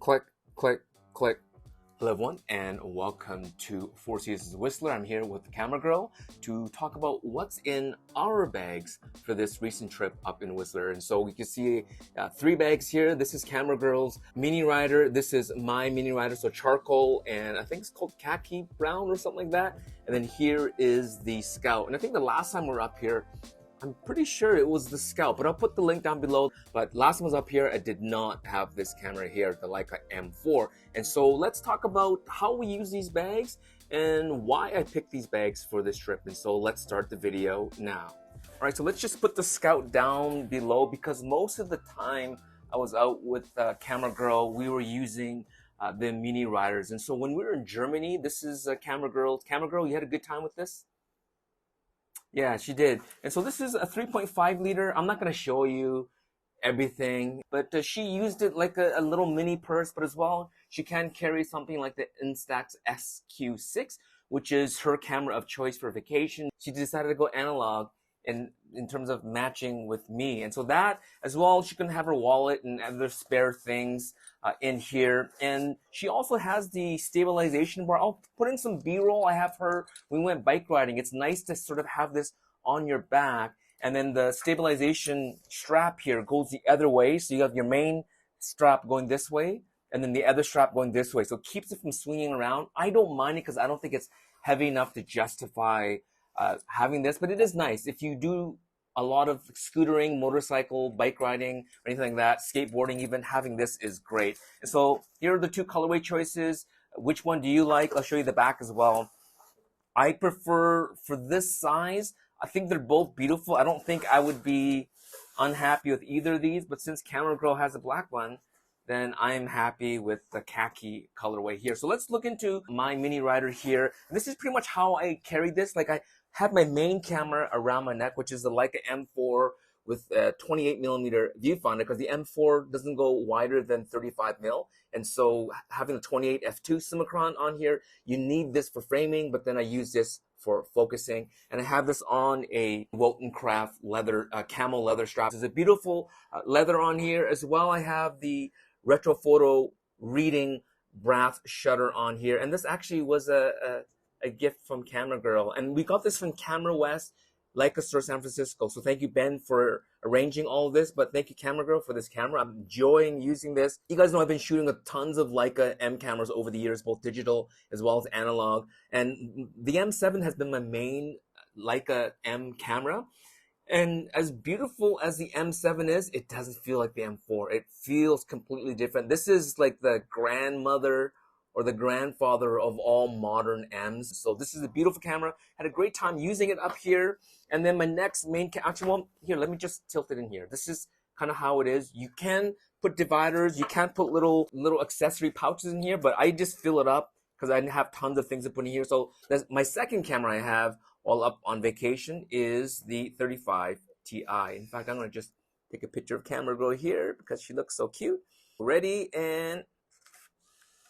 Click, click, click. Hello everyone and welcome to Four Seasons Whistler. I'm here with the camera girl to talk about what's in our bags for this recent trip up in Whistler. And so you can see 3 bags here. This is camera girl's mini rider. This is my mini rider, so charcoal, and I think it's called khaki brown or something like that. And then here is the Scout. And I think the last time we were up here, I'm pretty sure it was the Scout, but I'll put the link down below. But last time I was up here, I did not have this camera here, the Leica M4. And so let's talk about how we use these bags and why I picked these bags for this trip. And so let's start the video now. All right, so let's just put the Scout down below because most of the time I was out with camera girl, we were using the mini riders. And so when we were in Germany, this is camera girl. Camera girl, you had a good time with this? Yeah, she did. And so this is a 3.5 liter. I'm not going to show you everything, but she used it like a little mini purse, but as well, she can carry something like the Instax SQ6, which is her camera of choice for vacation. She decided to go analog in terms of matching with me. And so that as well, she can have her wallet and other spare things in here. And she also has the stabilization bar. I'll put in some B-roll. I have her, we went bike riding. It's nice to sort of have this on your back. And then the stabilization strap here goes the other way. So you have your main strap going this way and then the other strap going this way. So it keeps it from swinging around. I don't mind it because I don't think it's heavy enough to justify having this, but it is nice. If you do a lot of scootering, motorcycle, bike riding, or anything like that, skateboarding even, having this is great. And so here are the 2 colorway choices. Which one do you like? I'll show you the back as well. I prefer, for this size, I think they're both beautiful. I don't think I would be unhappy with either of these, but since camera girl has a black one, then I'm happy with the khaki colorway here. So let's look into my mini rider here. This is pretty much how I carried this. Like I have my main camera around my neck, which is the Leica M4 with a 28mm viewfinder, because the M4 doesn't go wider than 35mm. And so having the 28 f2 Summicron on here, you need this for framing, but then I use this for focusing. And I have this on a Wotancraft leather, camel leather strap. There's a beautiful leather on here as well. I have the retro photo reading brass shutter on here. And this actually was a gift from camera girl. And we got this from Camera West, Leica Store San Francisco. So thank you, Ben, for arranging all of this. But thank you, camera girl, for this camera. I'm enjoying using this. You guys know I've been shooting with tons of Leica M cameras over the years, both digital as well as analog. And the M7 has been my main Leica M camera. And as beautiful as the M7 is, it doesn't feel like the M4. It feels completely different. This is like the grandmother or the grandfather of all modern M's. So this is a beautiful camera. Had a great time using it up here. And then my next main actually, well, here, let me just tilt it in here. This is kind of how it is. You can put dividers. You can put little accessory pouches in here, but I just fill it up because I have tons of things to put in here. So that's my second camera I have while up on vacation is the 35 Ti. In fact, I'm going to just take a picture of camera girl here because she looks so cute. Ready, and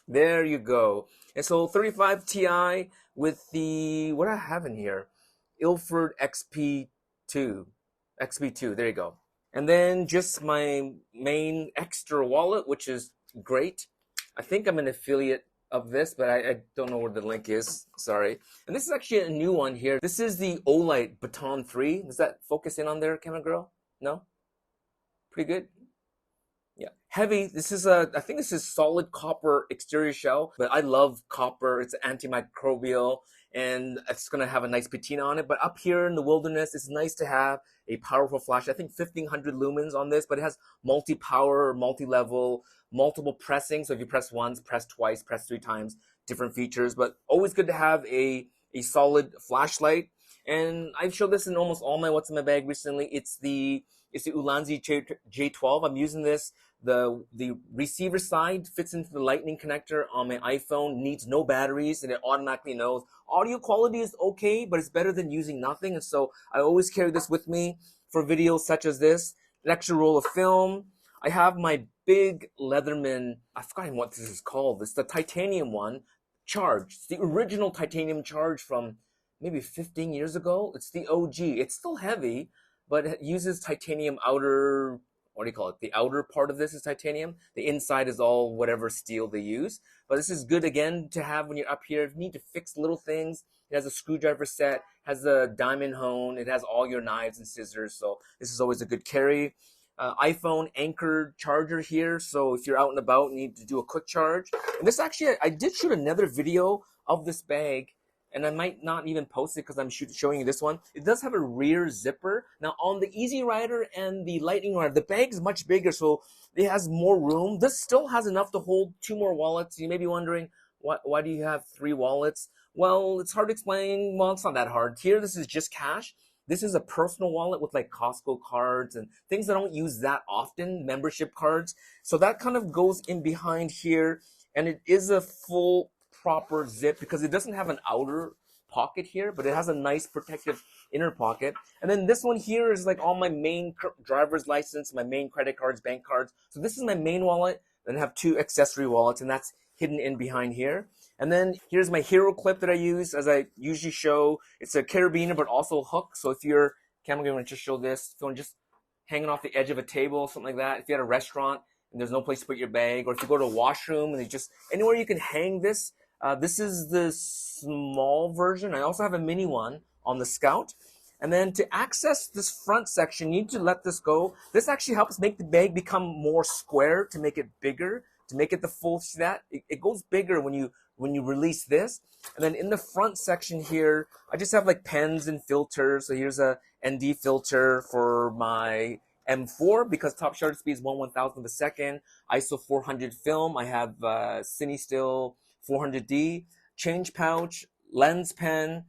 there you go. And so 35 Ti with the, what I have in here, Ilford XP2, there you go. And then just my main extra wallet, which is great. I think I'm an affiliate of this, but I don't know where the link is, sorry. And this is actually a new one here. This is the Olight Baton 3. Does that focus in on there, camera girl? No? Pretty good? Yeah, heavy. This is I think this is solid copper exterior shell, but I love copper. It's antimicrobial and it's going to have a nice patina on it. But up here in the wilderness, it's nice to have a powerful flash. I think 1500 lumens on this, but it has multi-power, multi-level, multiple pressing. So if you press once, press twice, press 3 times, different features, but always good to have a solid flashlight. And I've showed this in almost all my what's in my bag recently. It's the Ulanzi J12. I'm using this. The receiver side fits into the lightning connector on my iPhone, needs no batteries, and it automatically knows. Audio quality is okay, but it's better than using nothing. And so I always carry this with me for videos such as this. An extra roll of film. I have my big Leatherman, I forgot what this is called. It's the titanium one, Charge. It's the original titanium Charge from maybe 15 years ago. It's the OG. It's still heavy, but it uses titanium outer what do you call it? The outer part of this is titanium. The inside is all whatever steel they use. But this is good again to have when you're up here. If you need to fix little things, it has a screwdriver set, has a diamond hone, it has all your knives and scissors. So this is always a good carry. iPhone anchor charger here. So if you're out and about and need to do a quick charge. And this actually, I did shoot another video of this bag, and I might not even post it because I'm showing you this one. It does have a rear zipper. Now on the Easy Rider and the Lightning Rider, the bag is much bigger, so it has more room. This still has enough to hold 2 more wallets. You may be wondering, why do you have 3 wallets? Well, it's hard to explain. Well, it's not that hard. Here, this is just cash. This is a personal wallet with like Costco cards and things that I don't use that often, membership cards. So that kind of goes in behind here, and it is a full proper zip because it doesn't have an outer pocket here, but it has a nice protective inner pocket. And then this one here is like all my main driver's license, my main credit cards, bank cards. So this is my main wallet. Then I have 2 accessory wallets, and that's hidden in behind here. And then here's my hero clip that I use, as I usually show. It's a carabiner, but also a hook. So if you're, camera, I'm going to just show this. If you're just hanging off the edge of a table, something like that. If you're at a restaurant and there's no place to put your bag, or if you go to a washroom and just anywhere you can hang this. This is the small version. I also have a mini one on the Scout. And then to access this front section, you need to let this go. This actually helps make the bag become more square, to make it bigger, to make it the full, see that? It goes bigger when you release this. And then in the front section here, I just have like pens and filters. So here's a ND filter for my M4 because top shutter speed is 1/1000th of a second. ISO 400 film. I have Cine Still 400D, change pouch, lens pen,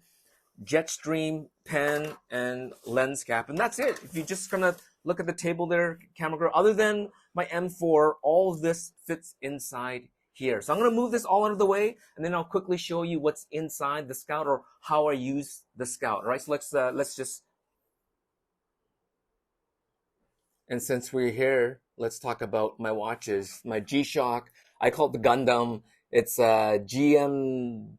Jetstream pen, and lens cap. And that's it. If you just kind of look at the table there, camera girl, other than my M4, all of this fits inside here. So I'm going to move this all out of the way, and then I'll quickly show you what's inside the Scout, or how I use the Scout. All right, so let's just, and since we're here, let's talk about my watches. My G-Shock, I call it the Gundam. It's a GMW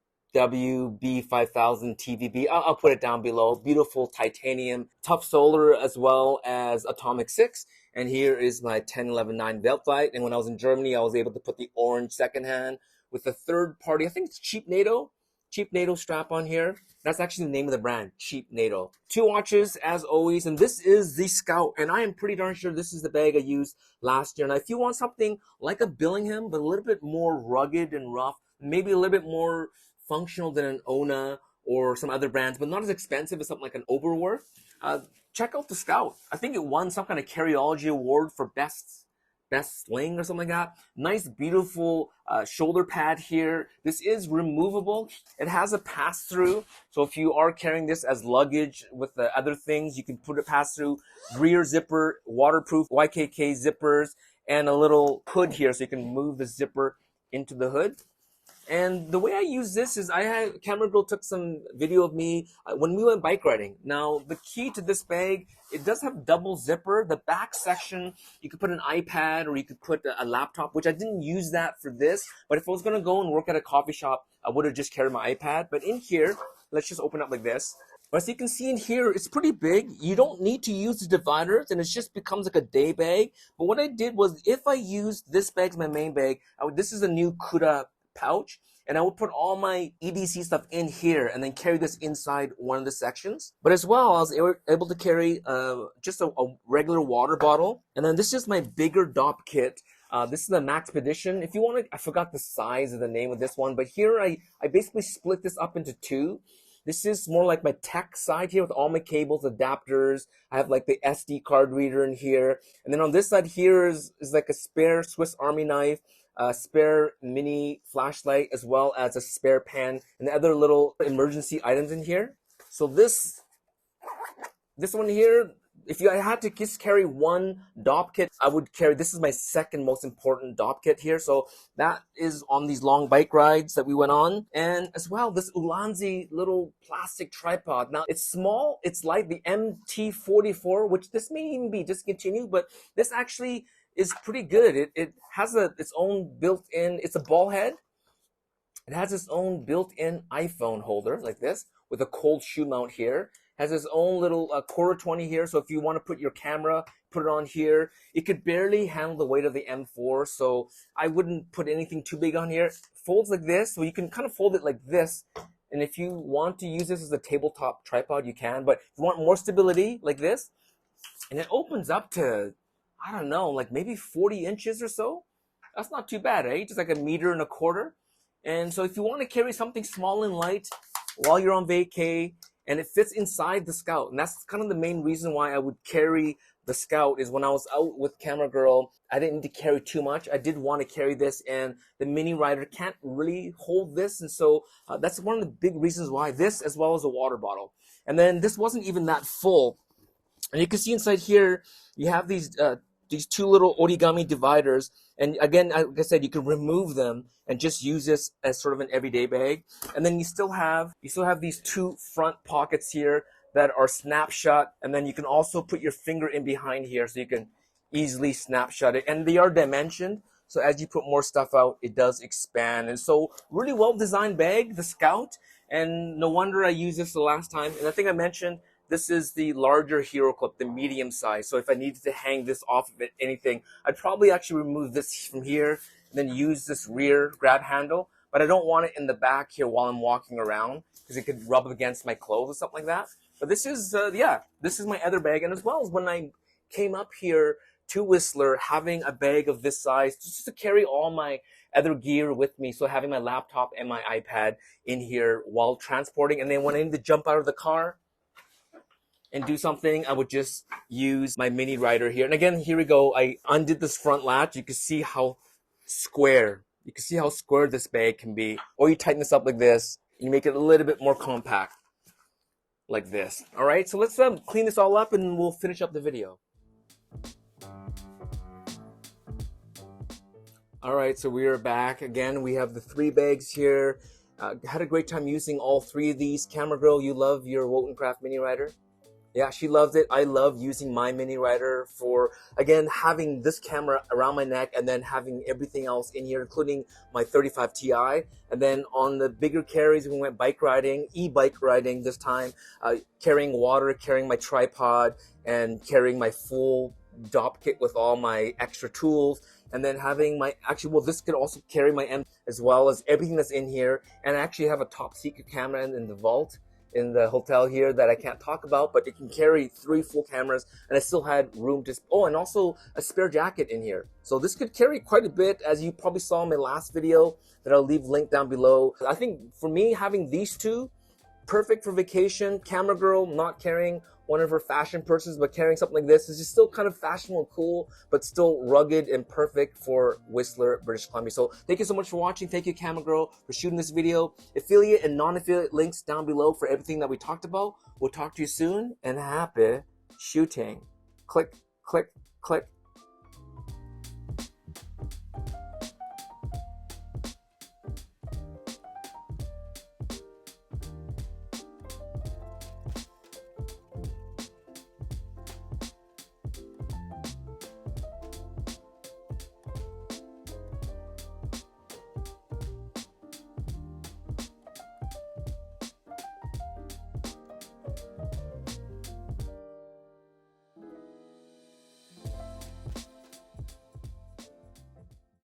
B5000 TVB. I'll put it down below. Beautiful titanium, tough solar, as well as atomic 6. And here is my 1011-9 Weltweit. And when I was in Germany, I was able to put the orange secondhand with the third party. I think it's Cheap NATO strap on here. That's actually the name of the brand, Cheap NATO. 2 watches as always, and this is the Scout, and I am pretty darn sure this is the bag I used last year. Now if you want something like a Billingham but a little bit more rugged and rough, maybe a little bit more functional than an Ona or some other brands, but not as expensive as something like an Oberwerth, check out the Scout. I think it won some kind of Carryology award for best sling or something like that. Nice, beautiful shoulder pad here. This is removable. It has a pass-through, so if you are carrying this as luggage with the other things, you can put it pass-through. Rear zipper, waterproof YKK zippers, and a little hood here, so you can move the zipper into the hood. And the way I use this is, camera girl took some video of me when we went bike riding. Now, the key to this bag, it does have double zipper. The back section, you could put an iPad or you could put a laptop, which I didn't use that for this. But if I was going to go and work at a coffee shop, I would have just carried my iPad. But in here, let's just open up like this. As you can see in here, it's pretty big. You don't need to use the dividers, and it just becomes like a day bag. But what I did was, if I used this bag as my main bag, this is a new Kuda pouch, and I would put all my EDC stuff in here and then carry this inside one of the sections. But as well, I was able to carry just a regular water bottle. And then this is my bigger DOP kit. This is the Maxpedition. If you want to, I forgot the size of the name of this one, but here I basically split this up into 2. This is more like my tech side here with all my cables, adapters. I have like the SD card reader in here. And then on this side here is like a spare Swiss Army knife, a spare mini flashlight, as well as a spare pan and other little emergency items in here. So this one here, if I had to just carry one DOP kit, I would carry, this is my second most important DOP kit here. So that is on these long bike rides that we went on. And as well, this Ulanzi little plastic tripod. Now it's small, it's light, the MT44, which this may even be discontinued, but this actually is pretty good. It has its own built-in, it's a ball head. It has its own built-in iPhone holder like this with a cold shoe mount here. Has its own little quarter 20 here, so if you want to put your camera put it on here. It could barely handle the weight of the M4, so I wouldn't put anything too big on here. It folds like this, so you can kind of fold it like this. And if you want to use this as a tabletop tripod, you can. But if you want more stability, like this, and it opens up to, I don't know, like maybe 40 inches or so. That's not too bad, eh? Just like 1.25 meters. And so if you want to carry something small and light while you're on vacay, and it fits inside the Scout, and that's kind of the main reason why I would carry the Scout, is when I was out with Camera Girl, I didn't need to carry too much. I did want to carry this, and the mini rider can't really hold this, and so that's one of the big reasons why this, as well as a water bottle. And then this wasn't even that full. And you can see inside here, you have these two little origami dividers. And again, like I said, you can remove them and just use this as sort of an everyday bag. And then you still have these two front pockets here that are snap shut. And then you can also put your finger in behind here so you can easily snap shut it. And they are dimensioned, so as you put more stuff out, it does expand. And so really well designed bag, the Scout. And no wonder I used this the last time. And I think I mentioned, this is the larger hero clip, the medium size. So if I needed to hang this off of it, anything, I'd probably actually remove this from here and then use this rear grab handle. But I don't want it in the back here while I'm walking around, because it could rub against my clothes or something like that. But this is, this is my other bag. And as well as when I came up here to Whistler, having a bag of this size, just to carry all my other gear with me. So having my laptop and my iPad in here while transporting. And then when I need to jump out of the car and do something, I would just use my mini rider here. And again, here we go. I undid this front latch. You can see how square. You can see how square this bag can be. Or you tighten this up like this. You make it a little bit more compact, like this. All right, so let's clean this all up and we'll finish up the video. All right, so we are back again. We have the 3 bags here. Had a great time using all 3 of these. Camera Girl, you love your Wotancraft Mini Rider? Yeah, she loved it. I love using my mini rider for, again, having this camera around my neck and then having everything else in here, including my 35 Ti. And then on the bigger carries, we went bike riding, e-bike riding this time, carrying water, carrying my tripod, and carrying my full DOP kit with all my extra tools. And then having my, actually, well, this could also carry my M, as well as everything that's in here. And I actually have a top secret camera in the vault in the hotel here that I can't talk about, but it can carry 3 full cameras, and I still had room to, oh, and also a spare jacket in here. So this could carry quite a bit, as you probably saw in my last video that I'll leave linked down below. I think for me, having these 2, perfect for vacation. Camera Girl not carrying one of her fashion purses, but carrying something like this is just still kind of fashionable and cool, but still rugged and perfect for Whistler, British Columbia. So thank you so much for watching. Thank you, Camera Girl, for shooting this video. Affiliate and non-affiliate links down below for everything that we talked about. We'll talk to you soon, and happy shooting. Click, click, click.